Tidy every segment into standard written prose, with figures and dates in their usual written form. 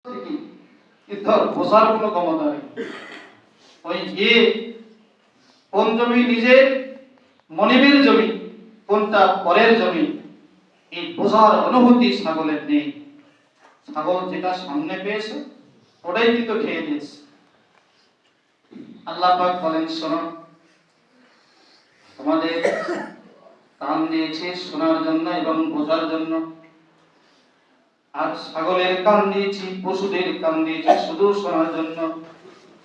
ধর বোঝার কোনো ক্ষমতা নেই। ওই যে কোন জমি নিজের মনিবের জমি, কোনটা পরের জমি, এই বোঝার অনুভূতি ছাগলের নেই। ছাগল যেটা সামনে পেয়েছে ওটাই কিন্তু খেয়ে দিয়েছে। আল্লাহ পাক বলেন, শোনো, তোমাদের কান দিয়েছে শোনার জন্য এবং বোঝার জন্য, আর ছাগলের কান দিয়েছি, পশুদের কান দিয়েছি শুধু শোনার জন্য,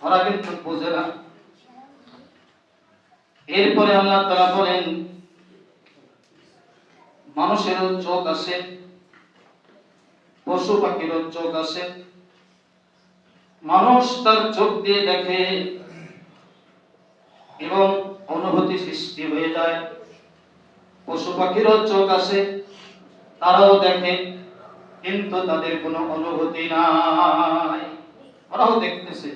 ওরা কিন্তু বোঝে না। এরপরে আল্লাহ তাআলা বলেন, মানুষেরও চোখ আছে, পশু পাখিরও চোখ আছে। মানুষ তার চোখ দিয়ে দেখে এবং অনুভূতি সৃষ্টি হয়ে যায়। পশু পাখিরও চোখ আছে, তারাও দেখে, কিন্তু তাদের কোনো অনুভূতি নাই। ওরাও দেখতেছে,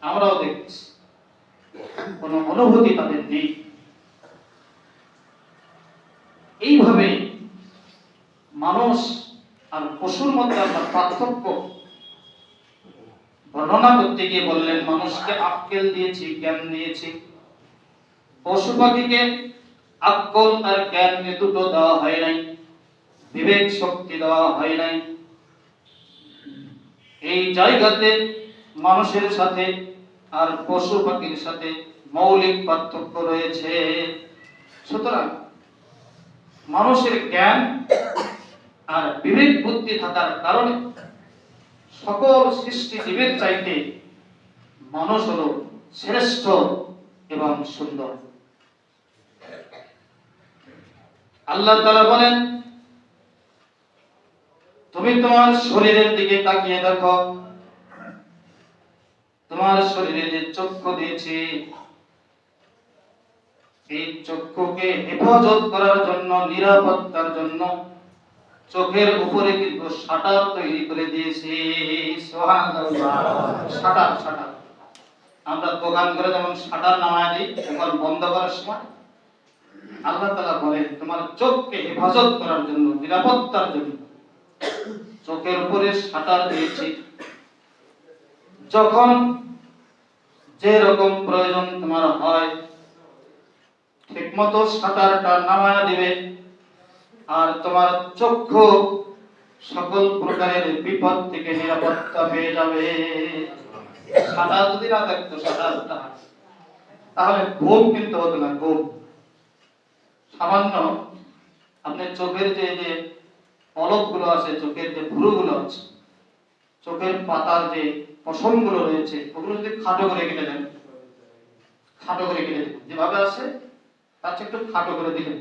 আমরাও দেখতেছি, কোনো অনুভূতি তাদের নেই। এইভাবে মানুষ আর পশুর মধ্যে আমরা পার্থক্য বর্ণনা করতে গিয়ে বললেন, মানুষকে আক্কেল দিয়েছি, জ্ঞান দিয়েছি, পশু পাখিকে আক্কল আর জ্ঞান দুটো দেওয়া হয় নাই, বিবেক শক্তি দেওয়া হয় নাই। এই জায়গাতে মানুষের সাথে আর পশু পাখির সাথে মৌলিক পার্থক্য রয়েছে। সুতরাং মানুষের জ্ঞান আর বিবেক বুদ্ধি থাকার কারণে সকল সৃষ্টিজীবের চাইতে মানুষ হলো শ্রেষ্ঠ এবং সুন্দর। আল্লাহ তাআলা বলেন, তুমি তোমার শরীরের দিকে তাকিয়ে দেখো, তোমার শরীরে যে চক্ষু দিয়েছি, এই চক্ষুকে হেফাজত করার জন্য, নিরাপত্তার জন্য চোখের উপরে কিন্তু শাটার তৈরি করে দিয়েছি। সুবহানাল্লাহ। শাটার শাটার আমরা দোকান করে যেমন শাটার নামায় দিই দোকান বন্ধ করার সময়, আল্লাহ তাআলা বলেন, তোমার চোখকে হেফাজত করার জন্য, নিরাপত্তার জন্য চোখের উপরে শাটার দিয়েছি। যখন যে রকম প্রয়োজন তোমার হয় ঠিকমতো শাটারটা নামায় দিবে, আর তোমার চক্ষু সকল প্রকারের বিপদ থেকে নিরাপত্তা পেয়ে যাবে। শাটার যদি না থাকতো, শাটারটা, তাহলে ঘুম কিন্তু হতো না। ঘুম সামান্য আপনার চোখের যে পলকগুলো আছে, চোখের যে ভুরুগুলো আছে, চোখের পাতার যে পশমগুলো রয়েছে, ওগুলো যদি খাটো করে কেটে দেন, খাটো করে কেটে দেন, যেভাবে আছে তার চেয়ে একটু খাটো করে দিলেন,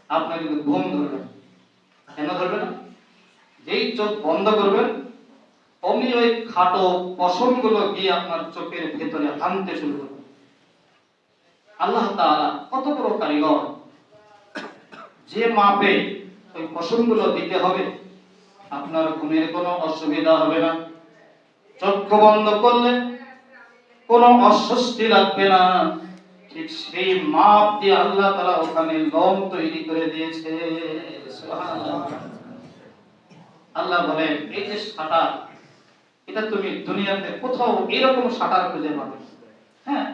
আপনার কিন্তু ঘুম ধরবে। কেন ধরবে না? যেই চোখ বন্ধ করবেন অমনি ওই খাটো পশমগুলো গিয়ে আপনার চোখের ভেতরে হানতে শুরু করবে। আল্লাহ তাআলা কত বড় কারিগর, যে মাপে ওই পশমগুলো দিতে হবে আপনার ঘুমের কোনো অসুবিধা হবে না। চক্ষু বন্ধ করলে কোনো অস্বস্তি লাগবে না। ঠিক সেই মাপ দিয়ে আল্লাহ তাআলা ওখানে লোম তৈরি করে দিয়েছে। সুবহানাল্লাহ। আল্লাহ বলেন, এই যে শাটার, এটা তুমি দুনিয়াতে কোথাও এরকম শাটার খুঁজে পাবে? হ্যাঁ,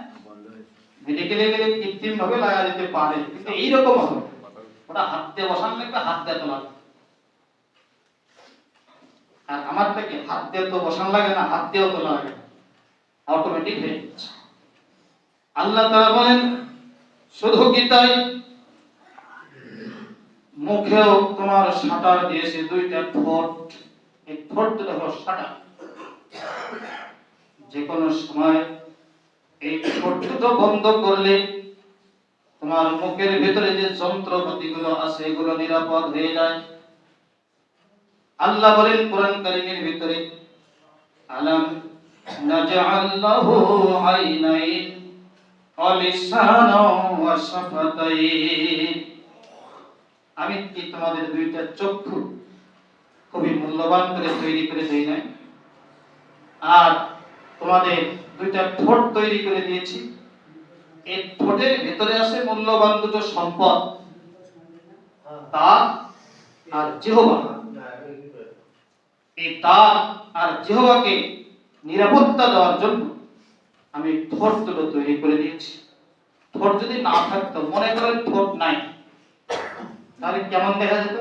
মেডিকেলে গেলে কৃত্রিম ভাবে লাগা দিতে পারে, কিন্তু এইরকম হবে ওটা হাত দিয়ে বসান লাগবে, হাত দিয়ে তোলা। আর আমারটা কি হাত দিয়ে তো বসান লাগে না, হাত দিয়েও তোলা লাগে, অটোমেটিক হয়ে যাচ্ছে। আল্লাহ তাআলা বলেন, শুধু কি তাই, মুখেও তোমার শাটার দিয়েছে, দুইটা ঠোঁট, এই ঠোঁট দুটো হলো শাটার। যে কোনো সময় এই ঠোঁট দুটো বন্ধ করলে তোমার মুখের ভিতরে যে যন্ত্রপাতিগুলো আছে এগুলো নিরাপদ হয়ে যায়। আল্লাহ বলেন কোরআন কারীমের ভিতরে, আলাম নাজআল লাহু আইনাইন ওয়া লিসানাও ওয়া শাফাতাইন, আমি কি তোমাদের দুইটা চক্ষু খুবই মূল্যবান করে তৈরি করে দেই নাই, আর তোমাদের দুইটা ঠোঁট তৈরি করে দিয়েছি। এই ঠোঁটের ভিতরে আছে মূল্যবান দুটো সম্পদ, তা আর জিহ্বা। এই দাঁত আর জিহ্বাকে নিরাপত্তা দেওয়ার জন্য আমি ঠোঁট দুটো তৈরি করে দিয়েছি। ঠোঁট যদি না থাকতো, মনে করেন ঠোঁট নাই, তাহলে কেমন দেখা যেত?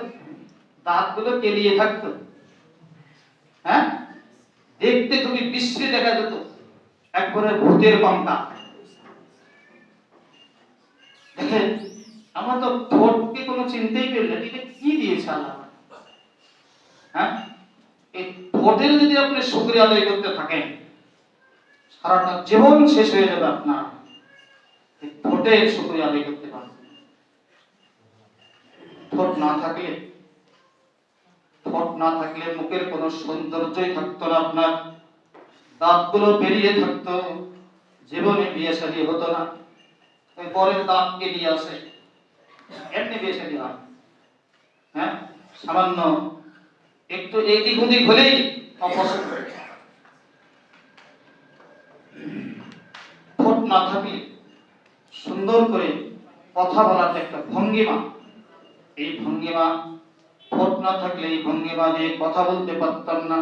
দাঁতগুলো কেলিয়ে থাকতো, হ্যাঁ, দেখতে খুবই বিশ্রী দেখা যেত, একবারে ভূতের পাঙ্কা। দেখেন, আমরা তো ঠোঁটকে কোনো চিন্তাই করি না, এটা কি দিয়েছে আল্লাহ? হ্যাঁ, এই ঠোঁটের যদি আপনি শুকরিয়া আদায় করতে থাকেন, সারাটা জীবন শেষ হয়ে যাবে আপনার। এই ঠোঁটের শুকরিয়া আদায় করতে পারবেন। ঠোঁট না থাকলে মুখের কোনো সৌন্দর্যই থাকতো না আপনার। দাঁতগুলো বেরিয়ে থাকতো, জীবনে বিয়ে শাদী হতো না। ওই পরের দাঁতকে নিয়ে আসে, এমনি বিয়ে শাদী হয়। হ্যাঁ, সামান্য একটু এদিক ওদিক হলেই অপছন্দ। ঠোঁট না থাকলে সুন্দর করে কথা বলার একটা ভঙ্গিমা, এই ভঙ্গিমা, ঠোঁট না থাকলে এই ভঙ্গিমা দিয়ে কথা বলতে পারতাম না।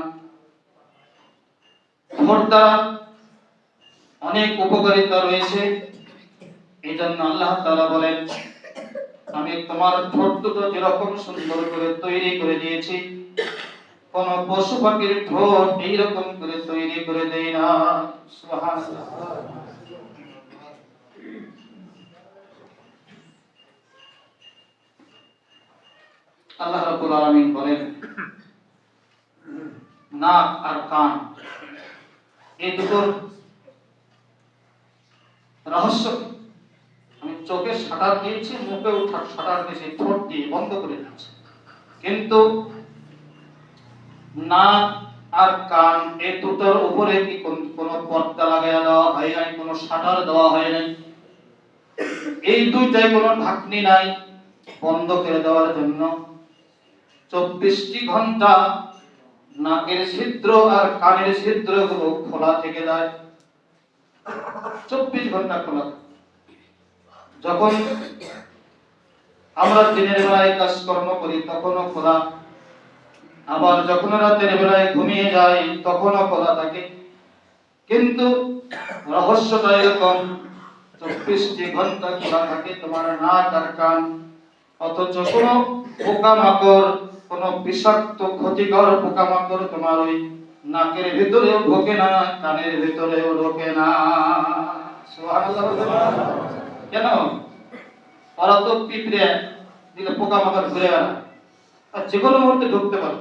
ঠোঁট দ্বারা অনেক উপকারিতা রয়েছে। এই জন্য আল্লাহ তাআলা বলেন, আমি তোমার ঠোঁট দুটো যেরকম সুন্দর করে তৈরি করে দিয়েছি, কোন পশু পাখির ঠোঁট এইরকম করে তৈরি করে দেই না। সুবহানাল্লাহ। আল্লাহ রাব্বুল আলামিন বলেন, নাক আর কান, এই দুটোর রহস্য আমি চোখে শাটার দিয়েছি, মুখে শাটার দিয়েছি, ঠোঁট দিয়ে বন্ধ করে দিয়েছি, কিন্তু নাক আর কান এই দুটোর উপরে কি কোনো পর্দা লাগাইয়া দেওয়া হয় নাই, কোনো শাটার দেওয়া হয় নাই। এই দুইটায় কোনো ঢাকনি নাই বন্ধ করে দেওয়ার জন্য। 24টি ঘন্টা নাকের ছিদ্র আর কানের ছিদ্রগুলো খোলা থেকে যায়, 24 ঘন্টা খোলা। যখন আমরা দিনের বেলায় কাজকর্ম করি তখনও খোলা, আবার যখন রাতের বেলায় ঘুমিয়ে যাই তখনও খোলা থাকে। কিন্তু রহস্যটা এরকম, 24টি ঘন্টা খোলা থাকে তোমার নাক আর কান, অথচ কোনো পোকামাকড়, কোনো বিষাক্ত ক্ষতিকর পোকামাকড় তোমার ওই নাকের ভিতরেও ঢোকে না, কানের ভিতরেও ঢোকে না। সুবহানাল্লাহ। কেন? ওরা তো পিঁপড়ে দিলে পোকামাকড় ঘুরে বেড়ায়, আর যে কোনো মুহূর্তে ঢুকতে পারে,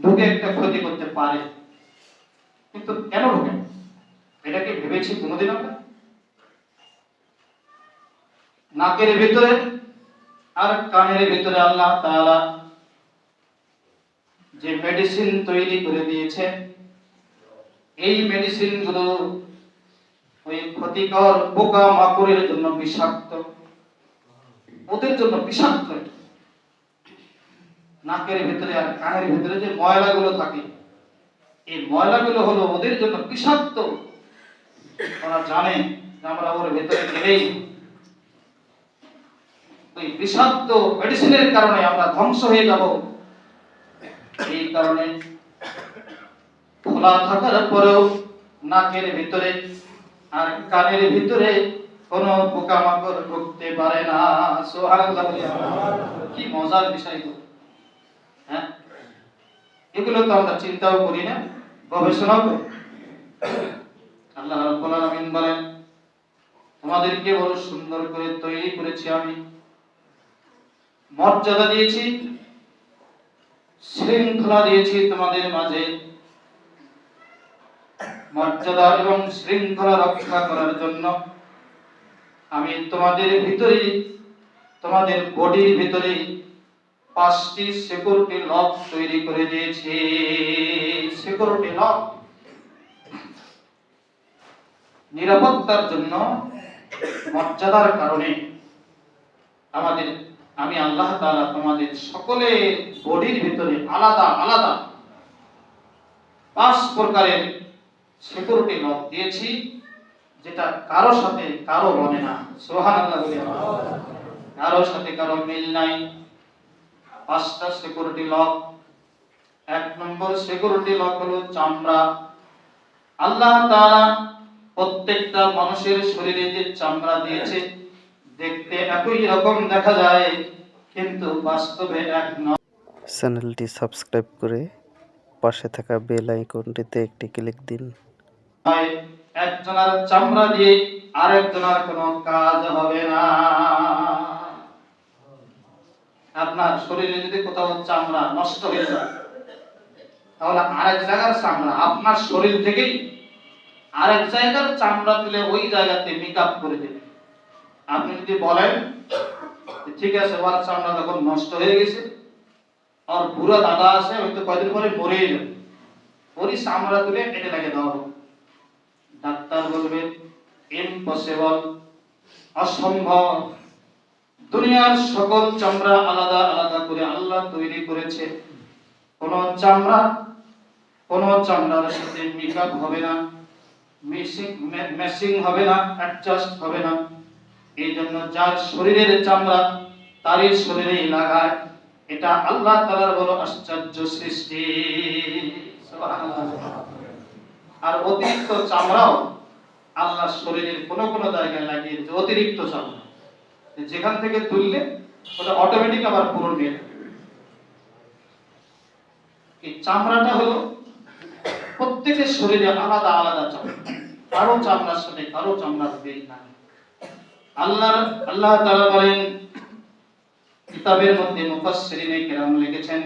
ঢুকে একটা ক্ষতি করতে পারে। কিন্তু কেন ঢোকে, এটা কি ভেবেছি কোনোদিন আমরা? নাকের ভিতরে আর কানের ভিতরে আল্লাহ তাআলা যে মেডিসিন তৈরি করে দিয়েছে, এই মেডিসিন গুলো ওই ক্ষতিকর পোকা মাকড়ের জন্য বিষাক্ত, ওদের জন্য বিষাক্ত। নাকের ভিতরে আর কানের ভিতরে যে ময়লাগুলো থাকে, এই ময়লাগুলো হলো ওদের জন্য বিষাক্ত। ওরা জানে যে আমরা ওর ভেতরে গেলেই ওই বিষাক্ত মেডিসিনের কারণে আমরা ধ্বংস হয়ে যাব। এই কারণে খোলা থাকার পরেও নাকের ভিতরে আর কানের ভিতরে কোনো পোকামাকড় ঢুকতে পারে না। সুবহানাল্লাহ। কি মজার বিষয় গো, হ্যাঁ, এগুলো তো আমরা চিন্তাও করি না, গবেষণাও করি। আল্লাহ রাব্বুল আলামিন বলেন, তোমাদেরকে বড় সুন্দর করে তৈরি করেছি আমি, মর্যাদা দিয়েছি, শৃঙ্খলা দিয়েছি তোমাদের মাঝে। মর্যাদা এবং শৃঙ্খলা রক্ষা করার জন্য আমি তোমাদের ভিতরে, তোমাদের বডির ভিতরে 5টি সিকিউরিটি লক তৈরি করে দিয়েছি। সিকিউরিটি লক, নিরাপত্তার জন্য, মর্যাদার কারণে আমি আল্লাহ তাআলা তোমাদের সকলের বডির ভিতরে আলাদা আলাদা 5 প্রকারের সিকিউরিটি লক দিয়েছি, যেটা কারো সাথে কারো বনে না। সুবহানাল্লাহ। কারো সাথে কারো মিল নাই। 5টা সিকিউরিটি লক, এক নম্বর সিকিউরিটি লক হলো চামড়া। আল্লাহ তাআলা প্রত্যেকটা মানুষের শরীরে যে চামড়া দিয়েছে দেখতে একই রকম দেখা যায়, কিন্তু বাস্তবে এক নয়। চ্যানেলটি সাবস্ক্রাইব করে পাশে থাকা বেল আইকনটিতে একটি ক্লিক দিন। একজনের চামড়া দিয়ে আরেকজনের কোনো কাজ হবে না। আপনার শরীরে যদি কোথাও চামড়া নষ্ট হয়ে যায়, তাহলে আরেক জায়গার চামড়া আপনার শরীর থেকেই আরেক জায়গার চামড়া তুলে ওই জায়গাতে মেকআপ করে দেবে। আপনি যদি বলেন ঠিক আছে ওর চামড়া যখন নষ্ট হয়ে গেছে, আর বুড়া দাদা আছে হয়তো কয়দিন পরে মরেই যাবে, ওরই চামড়া তুলে কেটে লাগিয়ে দেওয়া হবে। ডাক্তার বলবে ইম্পসিবল, অসম্ভব। দুনিয়ার সকল চামড়া আলাদা আলাদা করে আল্লাহ তৈরি করেছে, কোন চামড়ার সাথে মেকআপ হবে না, ম্যাচিং হবে না, অ্যাডজাস্ট হবে না। এই জন্য যার শরীরের চামড়া তারই শরীরেই লাগায়। এটা আল্লাহ তাআলার বড় আশ্চর্য সৃষ্টি, সুবহানাল্লাহ। আর অতিরিক্ত চামড়াও আল্লাহ শরীরের কোন কোন জায়গায় লাগিয়ে দিয়েছে, অতিরিক্ত চামড়া যেখান থেকে তুললে ওটা অটোমেটিক আবার পূরণ হয়ে যাবে। এই চামড়াটা হলো প্রত্যেকের শরীরে আলাদা আলাদা চামড়া, কারো চামড়ার সাথে কারো চামড়ার মিল নাই। আল্লাহ তাআলা বলেন কিতাবের মধ্যে মুফাসসিরিনে কেরাম লিখেছেন,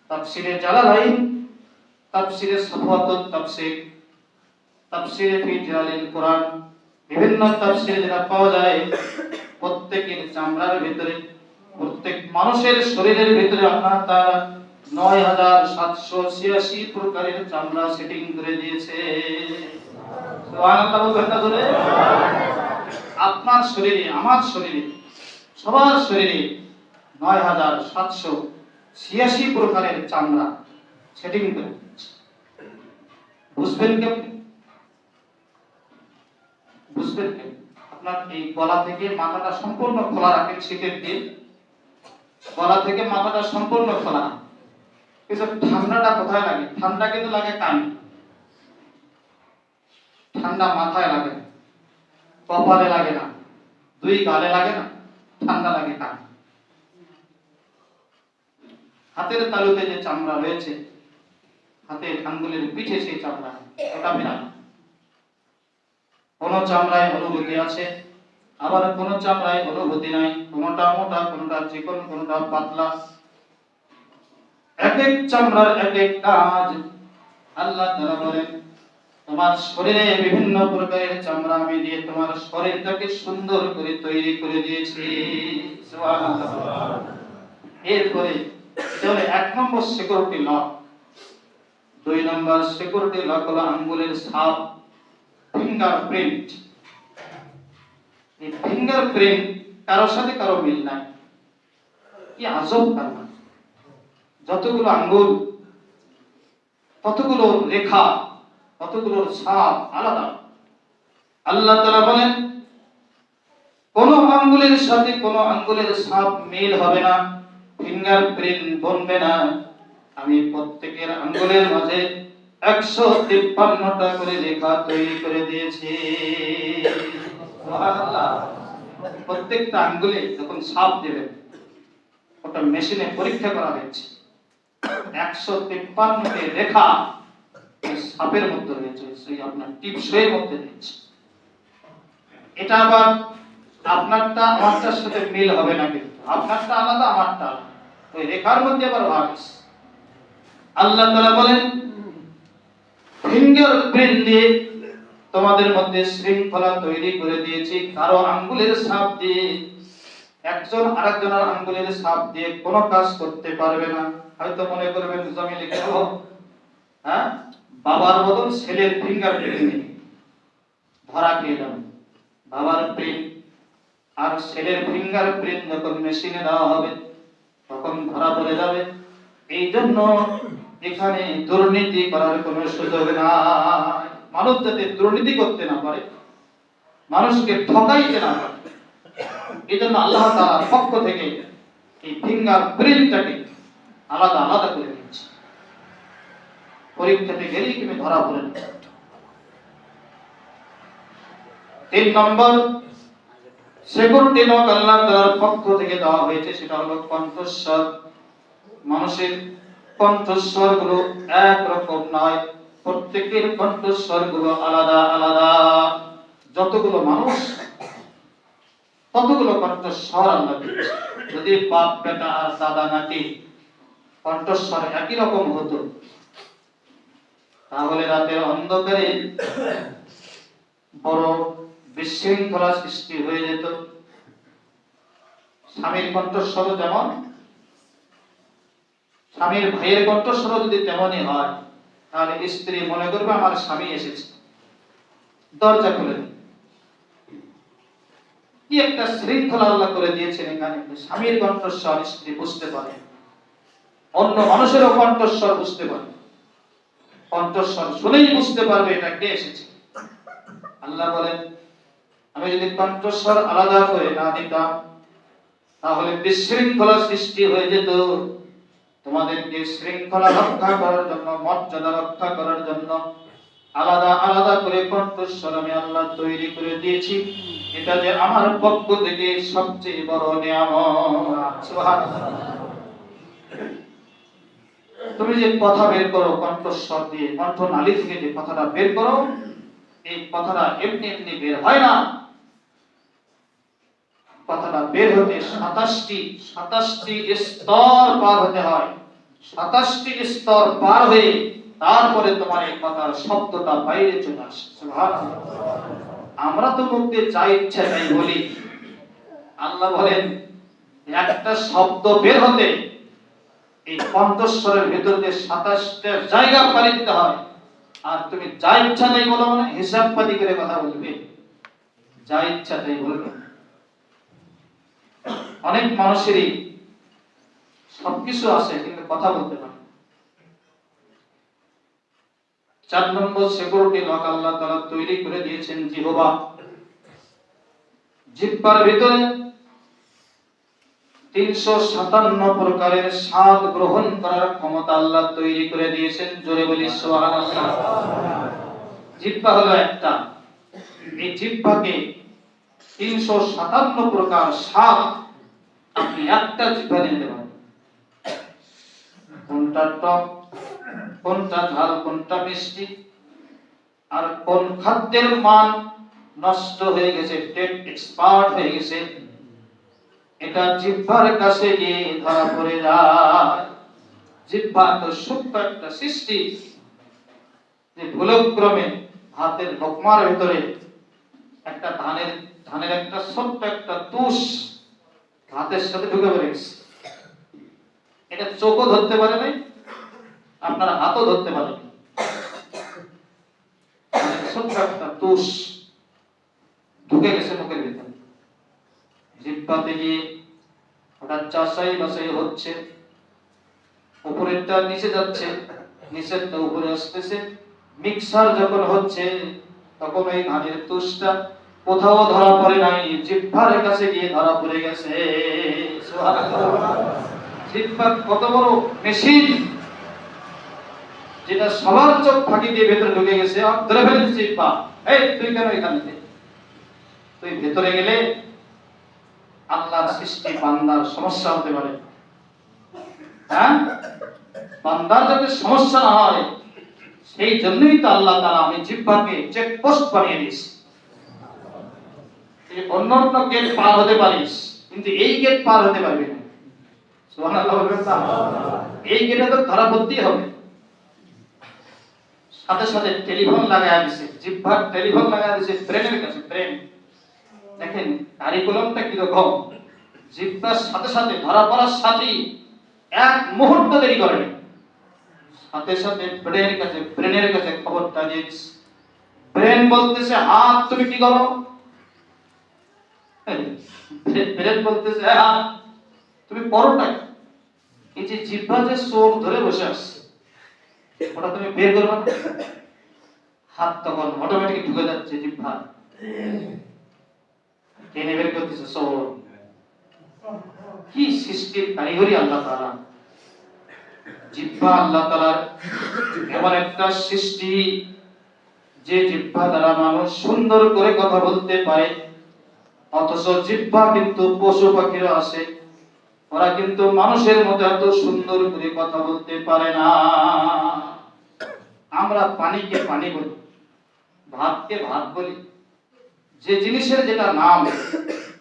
তাফসীরে জালালাইন, তাফসীরে সফওয়াতুত তাফসীর, তাফসীরে ফি জালালিল কোরআন, বিভিন্ন তাফসীরে যেটা পাওয়া যায়, প্রত্যেকের চামড়ার ভিতরে, প্রত্যেক মানুষের শরীরের ভিতরে আল্লাহ তাআলা ৯৭৮৬ প্রকারের চামড়া সেটিং করে দিয়েছে। সুবহানাল্লাহ বলবেন না জোরে? আপনার শরীরে, আমার শরীরে, সবার শরীরে ৯৭৮৬ প্রকারের চামড়া সেটিং করে দিয়েছে। বুঝবেন কেমন? বুঝবেন কেমন? আপনার এই গলা থেকে মাথাটা সম্পূর্ণ খোলা রাখেন শীতের দিন, গলা থেকে মাথাটা সম্পূর্ণ খোলা, কিন্তু ঠান্ডাটা কোথায় লাগে? ঠান্ডা কিন্তু লাগে কানে, ঠান্ডা মাথায় লাগে না, কপালে লাগে না, দুই গালে লাগে না, ঠান্ডা লাগে কানে। হাতের তালুতে যে চামড়া রয়েছে, হাতের আঙ্গুলের পিঠে সেই চামড়া, ওটা বিরাট। কোন চামড়ায় অনুভূতি আছে, আবার কোন চামড়ায় অনুভূতি নাই, কোনটা মোটা, কোনটা চিকন, কোনটা পাতলা। এক এক চামড়ার এক এক কাজ। আল্লাহ তাআলা বলেন তোমার শরীরে বিভিন্ন প্রকারের চামড়া আমি দিয়ে তোমার শরীরটাকে সুন্দর করে তৈরি করে দিয়েছি, সুবহানাল্লাহ। এরপরে তাহলে এক নম্বর সিকিউরিটি লক। দুই নম্বর সিকিউরিটি লক হলো আঙ্গুলের ছাপ, ফিঙ্গারপ্রিন্ট। এই ফিঙ্গারপ্রিন্ট কারোর সাথে কারো মিল নাই। কি আজব কারণ! যতগুলো আঙ্গুল, ততগুলো রেখা, ততগুলো ছাপ আলাদা। আল্লাহ তাআলা বলেন কোন আঙ্গুলের সাথে কোন আঙ্গুলের ছাপ মিল হবে না, ফিঙ্গারপ্রিন্ট বনবে না। আমি প্রত্যেকের আঙ্গুলের মাঝে ১৫৩টা করে রেখা তৈরি করে দিয়েছি, সুবহানাল্লাহ। প্রত্যেকটা আঙ্গুলে যখন ছাপ দেবেন, ওটা মেশিনে পরীক্ষা করা হয়েছে, ১৫৩টি রেখা ছাপের মধ্যে রয়েছে, সেই আপনার টিপসইয়ের মধ্যে রয়েছে। এটা আবার আপনারটা আমারটার সাথে মিল হবে না, কিন্তু আপনারটা আলাদা, আমারটা আলাদা, ওই রেখার মধ্যে আবার ভাগ আছে। আল্লাহ তাআলা বলেন ফিঙ্গারপ্রিন্ট দিয়ে তোমাদের মধ্যে শৃঙ্খলা তৈরি করে দিয়েছি। কারো আঙ্গুলের ছাপ দিয়ে, একজন আরেকজনের আঙ্গুলের ছাপ দিয়ে কোনো কাজ করতে পারবে না। হয়তো মনে করবেন জমি লিখে দেবো, হ্যাঁ, বাবার বদল ছেলের ফিঙ্গারপ্রিন্ট নিয়ে ধরা খেয়ে যাবে। বাবার প্রিন্ট আর ছেলের ফিঙ্গারপ্রিন্ট যখন মেশিনে দেওয়া হবে, তখন ধরা পড়ে যাবে। এই জন্য এখানে দুর্নীতি করার কোনো সুযোগ নাই। মানুষ যাতে দুর্নীতি করতে না পারে, মানুষকে ঠকাইতে না পারে, এই জন্য আল্লাহ তাআলার পক্ষ থেকে এই ফিঙ্গারপ্রিন্টটাকে আলাদা আলাদা করে দিচ্ছে। পরীক্ষাতে গেলেই তুমি ধরা পড়ে যাবে। 3 নম্বর সিকিউরিটি লক আল্লাহ তাআলার পক্ষ থেকে দেওয়া হয়েছে, সেটা হলো কণ্ঠস্বর। মানুষের কণ্ঠস্বর গুলো একরকম নয়, প্রত্যেকের কণ্ঠস্বর গুলো আলাদা আলাদা। যতগুলো মানুষ ততগুলো কণ্ঠস্বর আল্লাহ দিয়েছে। যদি বাপ বেটা আর দাদা নাতি কণ্ঠস্বর একই রকম হতো, তাহলে রাতের অন্ধকারে বড় বিশৃঙ্খলা সৃষ্টি হয়ে যেত। স্বামীর কণ্ঠস্বর যেমন, স্বামীর ভাইয়ের কণ্ঠস্বর যদি তেমনই হয়, তাহলে স্ত্রী মনে করবে আমার স্বামী এসেছে, দরজা খুলে দেবে। কি একটা শৃঙ্খলা আল্লাহ করে দিয়েছেন এখানে। স্বামীর কণ্ঠস্বর স্ত্রী বুঝতে পারে, অন্য মানুষেরও কণ্ঠস্বর বুঝতে পারে, কণ্ঠস্বর শুনেই বুঝতে পারবে এটা কে এসেছে। আল্লাহ বলেন, আমি যদি কণ্ঠস্বর আলাদা করে না দিতাম, তাহলে বিশৃঙ্খলা সৃষ্টি হয়ে যেত। তোমাদেরকে শৃঙ্খলা রক্ষা করার জন্য, মর্যাদা রক্ষা করার জন্য আলাদা আলাদা করে কণ্ঠস্বর আমি আল্লাহ তৈরি করে দিয়েছি। এটা যে আমার পক্ষ থেকে সবচেয়ে বড় নিয়ামত। সুবহানাল্লাহ। তুমি যে কথা বের করো কণ্ঠস্বর দিয়ে, কণ্ঠনালী থেকে যে কথাটা বের করো, এই কথাটা এমনি এমনি বের হয় না। কথাটা বের হতে 27টি স্তর পার হতে হয়। 27টি স্তর পার হয়ে তারপরে তোমার এই কথার শব্দটা বাইরে চলে আসে। সুবহানাল্লাহ। আমরা তো মুখ দিয়ে যা ইচ্ছা তাই বলি। আল্লাহ বলেন, একটা শব্দ বের হতে এই কণ্ঠস্বরের ভিতর দিয়ে 27টা জায়গা পাড়ি দিতে হয়। আর তুমি যা ইচ্ছা তাই বলো, মানে হিসাব পাতি করে কথা বলবে, যা ইচ্ছা তাই বলবে। অনেক মানুষেরই সবকিছু আছে কিন্তু কথা বলতে পারে। 4 নম্বর সিকিউরিটি লক আল্লাহ তাআলা তৈরি করে দিয়েছেন জিহ্বা। জিহ্বার ভিতরে 357 প্রকারের স্বাদ গ্রহণ করার ক্ষমতা আল্লাহ তৈরি করে দিয়েছেন। জোরে বলি সুবহানাল্লাহ। জিহ্বা হলো একটা, এই জিহ্বাকে 357 প্রকার স্বাদ আপনি একটা জিহ্বা নিতে পারেন। কোনটা টক, কোনটা ঝাল, কোনটা মিষ্টি, আর কোন খাদ্যের মান নষ্ট হয়ে গেছে, ডেট এক্সপায়ার্ড হয়ে গেছে, এটা জিহ্বার কাছে গিয়ে ধরা পড়ে যায়। জিহ্বা তো সূক্ষ্ম একটা সৃষ্টি, যে ভুলক্রমে হাতের লোকমার ভিতরে একটা ধানের একটা ছোট্ট একটা তুষ হাতের সাথে ঢুকে পড়ে গেছে। এটা চোখও ধরতে পারে নাই, আপনার হাতও ধরতে পারে না। ছোট্ট একটা তুষ ঢুকে গেছে মুখের ভিতরে। জিহ্বাতে গিয়ে ওটা চাষাই বাছাই হচ্ছে, উপরেরটা নিচে যাচ্ছে, নিচেরটা উপরে আসতেছে। মিক্সার যখন হচ্ছে, তখন ওই ধানের তুষটা কোথাও ধরা পড়ে নাই, জিহ্বার কাছে গিয়ে ধরা পড়ে গেছে। সুবহানাল্লাহ। জিহ্বা কত বড় মেশিন, যেটা সবার চোখ ফাঁকি দিয়ে ভেতরে ঢুকে গেছে। আর ধরে ফেলেছে জিহ্বা, এই তুই কেন এখানে? তুই ভেতরে গেলে আল্লাহর সৃষ্টি বান্দার সমস্যা হতে পারে। হ্যাঁ, বান্দার যাতে সমস্যা না হয়, সেই জন্যই তো আল্লাহ তাআলা আমি জিহ্বাকে চেকপোস্ট বানিয়ে দিয়েছি। অন্য অন্য গেট পার হতে পারিস, কিন্তু এই গেট পার হতে পারবি না। সুবহানাল্লাহ বলবেন না? এই গেটে তো ধরা পড়তেই হবে। সাথে সাথে টেলিফোন লাগায়া দিয়েছে, জিহ্বার টেলিফোন লাগায়া দিয়েছে ব্রেনের কাছে। ব্রেন দেখেন কারিকুলামটা কিরকম, জিহ্বার সাথে সাথে ধরা পড়ার সাথেই এক মুহূর্ত দেরি করেনি, সাথে সাথে ব্রেনের কাছে খবরটা দিয়ে দিচ্ছে। ব্রেন বলতেছে, হাত তুমি কি করো? ব্রেন বলতেছে, হাত তুমি করোটা কি? এই যে জিহ্বা যে চোখ ধরে বসে আসছে, ওটা তুমি বের করবে না? হাত তখন অটোমেটিক ঢুকে যাচ্ছে জিহ্বা, টেনে বের করতেছে চোখ। কি সৃষ্টির কারিগরি আল্লাহ তাআলা! জিহ্বা আল্লাহ তাআলার এমন একটা সৃষ্টি যে জিহ্বা দ্বারা মানুষ সুন্দর করে কথা বলতে পারে, অথচ জিহ্বা কিন্তু পশু পাখিরও আছে, ওরা কিন্তু মানুষের মতো এত সুন্দর করে কথা বলতে পারে না। আমরা পানিকে পানি বলি, ভাতকে ভাত বলি, যে জিনিসের যেটা নাম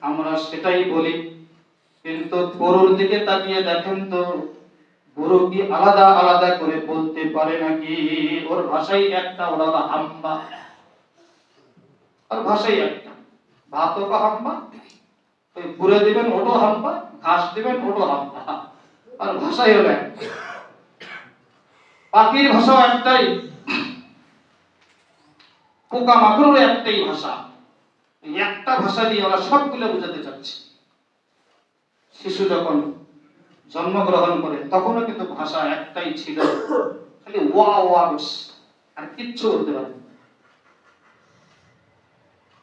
আমরা সেটাই বলি। কিন্তু গরুর দিকে তাকিয়ে দেখেন তো, গরু কি আলাদা আলাদা করে বলতে পারে নাকি? ওর ভাষাই একটা, ওরা হলো হাম্বা। আর ভাষাই একটা, ভাতও কা হাম্বা, ওই ঘুরে দিবেন ওটো হাম্বা, ঘাস দিবেন ওটো হাম্বা, আর ভাষাই হলো একটা। পাখির ভাষাও একটাই, পোকা মাকড়েরও একটাই ভাষা। এই একটা ভাষা দিয়ে ওরা সবগুলো বোঝাতে চাচ্ছে। শিশু যখন জন্মগ্রহণ করে তখনও কিন্তু ভাষা একটাই ছিল, খালি ওয়া ওয়া করছে, আর কিচ্ছু বলতে পারে না।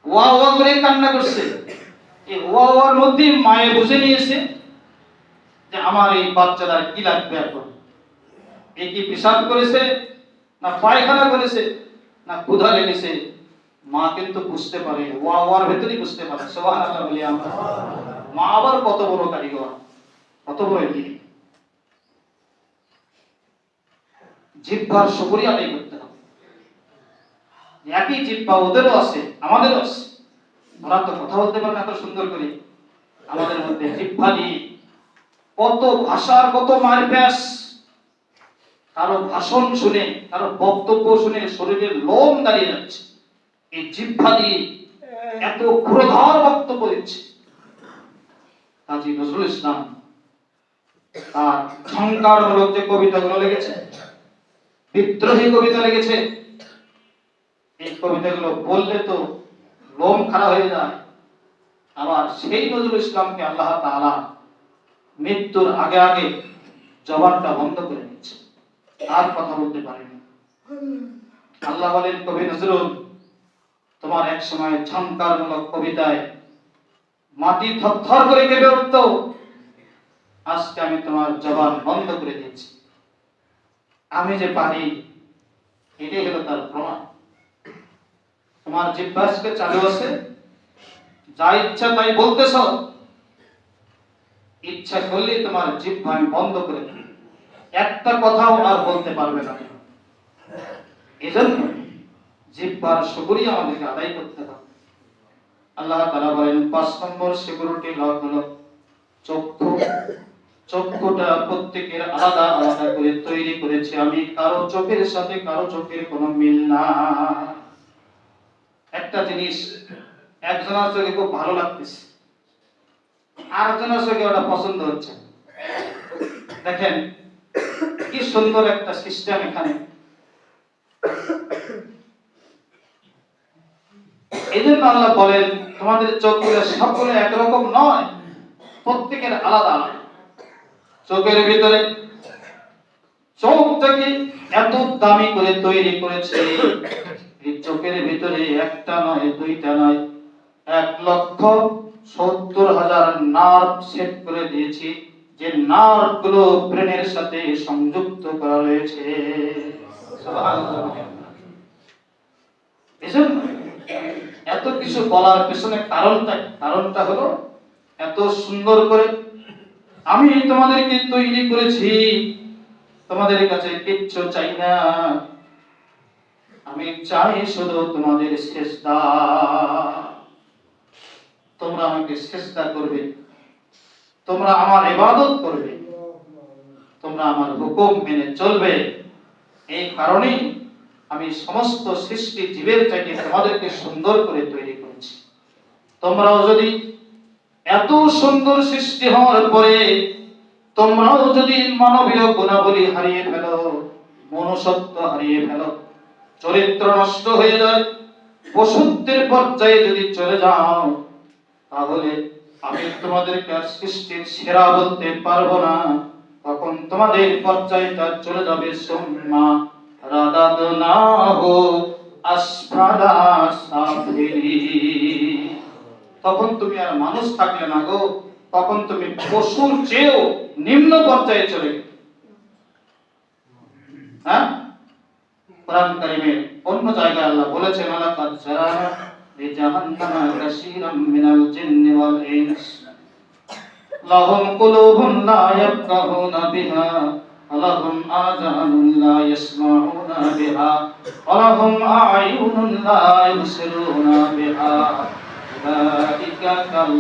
ওয়া ওয়া করে কান্না করছে। এই ওয়া ওয়ার মধ্যে মায়ে বুঝে নিয়েছে যে আমার এই বাচ্চাটার কি লাগবে এখন, এ কি পেশাব করেছে, না পায়খানা করেছে, না ক্ষুধা লেগেছে। মা কিন্তু বুঝতে পারে, ওয়া ওয়ার ভেতরেই বুঝতে পারে। সুবহানাল্লাহ বলি আমরা। মা আবার কত বড় কারিগর, কত বড় জ্ঞানী। জিহ্বার শুকরিয়া আদায় করতে হবে। একই জিহ্বা ওদেরও আছে, আমাদেরও আছে। ওরা তো কথা বলতে পারে না এত সুন্দর করে। আমাদের মধ্যে জিহ্বা দিয়ে কত ভাষার কত মারপ্যাচ। কারো ভাষণ শুনে, কারো বক্তব্য শুনে শরীরের লোম দাঁড়িয়ে যাচ্ছে। এই জিহ্বা দিয়ে এত ঘুরধার বক্তব্য দিচ্ছে। কাজী নজরুল ইসলাম তার ঝংকারমূলক যে কবিতাগুলো লিখেছে, বিদ্রোহী কবিতা লিখেছে, এই কবিতাগুলো বললে তো লোম খাড়া হয়ে যায়। আবার সেই নজরুল ইসলামকে আল্লাহ তাআলা মৃত্যুর আগে আগে জবানটা বন্ধ করে দিচ্ছে, আর কথা বলতে পারেনি। আল্লাহ বলেন, কবি নজরুল, তোমার এক সময় ঝংকারমূলক কবিতায় মাটি থরথর করে কেঁপে উঠত, আজকে আমি তোমার জবান বন্ধ করে দিয়েছি। আমি যে পারি, এটাই হলো তার প্রমাণ। তোমার জিহ্বা আজকে চালু আছে, যা ইচ্ছা তাই বলতেছ, ইচ্ছা করলে তোমার জিহ্বা আমি বন্ধ করে দেব, একটা কথাও আর বলতে পারবে না। এজন্য জিহ্বার শুকরিয়া আমাদেরকে আদায় করতে হবে। আল্লাহ তাআলা বলেন ৫ নম্বর সিকিউরিটি লক হলো চক্ষু। চক্ষুটা প্রত্যেকের আলাদা আলাদা করে তৈরি করেছি আমি, কারো চোখের সাথে কারো চোখের কোনো মিল না। একটা জিনিস একজনের চোখে খুব ভালো লাগতেছে, আরেকজনের চোখে ওটা পছন্দ হচ্ছে। দেখেন কি সুন্দর একটা সিস্টেম এখানে। এই জন্য আল্লাহ বলেন, তোমাদের চোখগুলো সবগুলো একরকম নয়, প্রত্যেকের আলাদা আলাদা। চোখের ভিতরে, চোখটাকে এত দামি করে তৈরি করেছে, এই চোখের ভিতরে একটা নয়, দুইটা নয়, ১,৭০,০০০ নার্ভ সেট করে দিয়েছি, যে নার্ভ গুলো ব্রেনের সাথে সংযুক্ত করা রয়েছে। সুবহানাল্লাহ। এজন্য এত কিছু বলার পেছনে কারণটা হলো, এত সুন্দর করে আমি তোমাদেরকে তৈরি করেছি, তোমাদের কাছে কিচ্ছু চাই না, আমি চাই শুধু তোমাদের সিজদা। তোমরা আমাকে সিজদা করবে, তোমরা আমার ইবাদত করবে, তোমরা আমার হুকুম মেনে চলবে। এই কারণেই আমি সমস্ত সৃষ্টি জীবের চাইতে তোমাদেরকে সুন্দর করে তৈরি করেছি। তোমরাও যদি এত সুন্দর সৃষ্টি হওয়ার পরে তোমরাও যদি মানবীয় গুণাবলী হারিয়ে ফেলো, মনুষ্যত্ব হারিয়ে ফেলো, চরিত্র নষ্ট হয়ে যায়, পশুত্বের পর্যায়ে যদি চলে যাও, তাহলে আমি তোমাদেরকে আর সৃষ্টির সেরা বলতে পারবো না। তখন তোমাদের পর্যায়টা চলে যাবে সুম্মা রাদাদনাহু আসফালা সাফিলিন। তখন তুমি আর মানুষ থাকলে না গো, তখন তুমি পশুর চেয়েও নিম্ন পর্যায়ে চলে গেলে। হ্যাঁ, কোরআন কারীমের অন্য জায়গায় আল্লাহ বলেছেন লাকাদ জারানা লিজাহান্নামা কাসীরাম মিনাল জিন্নি ওয়াল ইনস লাহুম কুলুবুন লা ইয়াফকাহুনা বিহা ওয়ালাহুম আযানুন লা ইয়াসমাউনা বিহা ওয়ালাহুম আ'য়ুনুন লা ইবসিরুনা বিহা উলাইকা কাল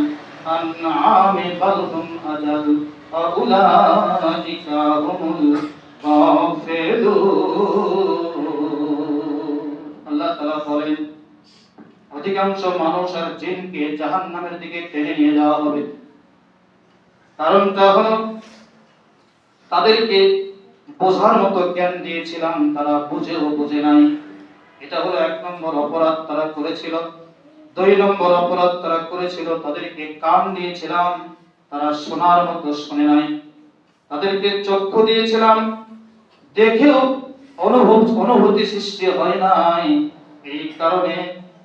আন'আমি বাল হুম আযাল ওয়া উলাইকা হুমুল গাফিলুন। আল্লাহ তাআলা বলেন অধিকাংশ মানুষ আর জিনকে জাহান্নামের দিকে টেনে নিয়ে যাওয়া হবে। কারণটা হলো তাদেরকে বোঝার মতো জ্ঞান দিয়েছিলাম, তারা বুঝেও বুঝে নাই। এটা হলো 1 নম্বর অপরাধ তারা করেছিল। 2 নম্বর অপরাধ তারা করেছিল, তাদেরকে কান দিয়েছিলাম, তারা শোনার মতো শুনে নাই। তাদেরকে চক্ষু দিয়েছিলাম, দেখেও অনুভূতি সৃষ্টি হয় নাই। এই কারণে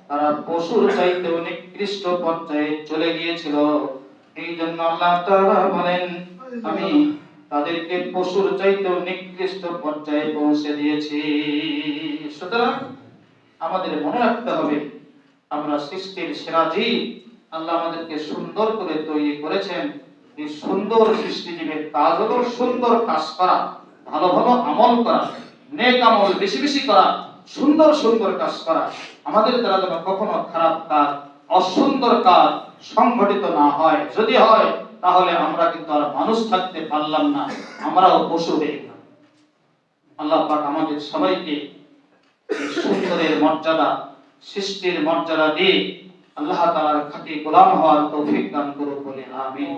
তারা পশুর চাইতেও নিকৃষ্ট পর্যায়ে চলে গিয়েছিল। এই জন্য আল্লাহ তাআলা বলেন আমি তাদেরকে পশুর চাইতেও নিকৃষ্ট পর্যায়ে পৌঁছে দিয়েছি। সুতরাং আমাদের মনে রাখতে হবে আমরা সৃষ্টির সেরা জীব। আল্লাহ আমাদেরকে সুন্দর করে তৈরি করেছেন। এই সুন্দর সৃষ্টিজীবের কাজ হলো সুন্দর কাজ করা, ভালো ভালো আমল করা, নেক আমল বেশি বেশি করা, সুন্দর সুন্দর কাজ করা। আমাদের দ্বারা যেন কখনো খারাপ কাজ, অসুন্দর কাজ সংঘটিত না হয়। যদি হয় তাহলে আমরা কিন্তু আর মানুষ থাকতে পারলাম না, আমরাও পশু হয়ে গেলাম। আল্লাহ পাক আমাদের সবাইকে এই সুন্দরের মর্যাদা, সৃষ্টির মর্যাদা দিয়ে আল্লাহ তাআলার খাঁটি গোলাম হওয়ার তৌফিক দান করুন বলে আমিন।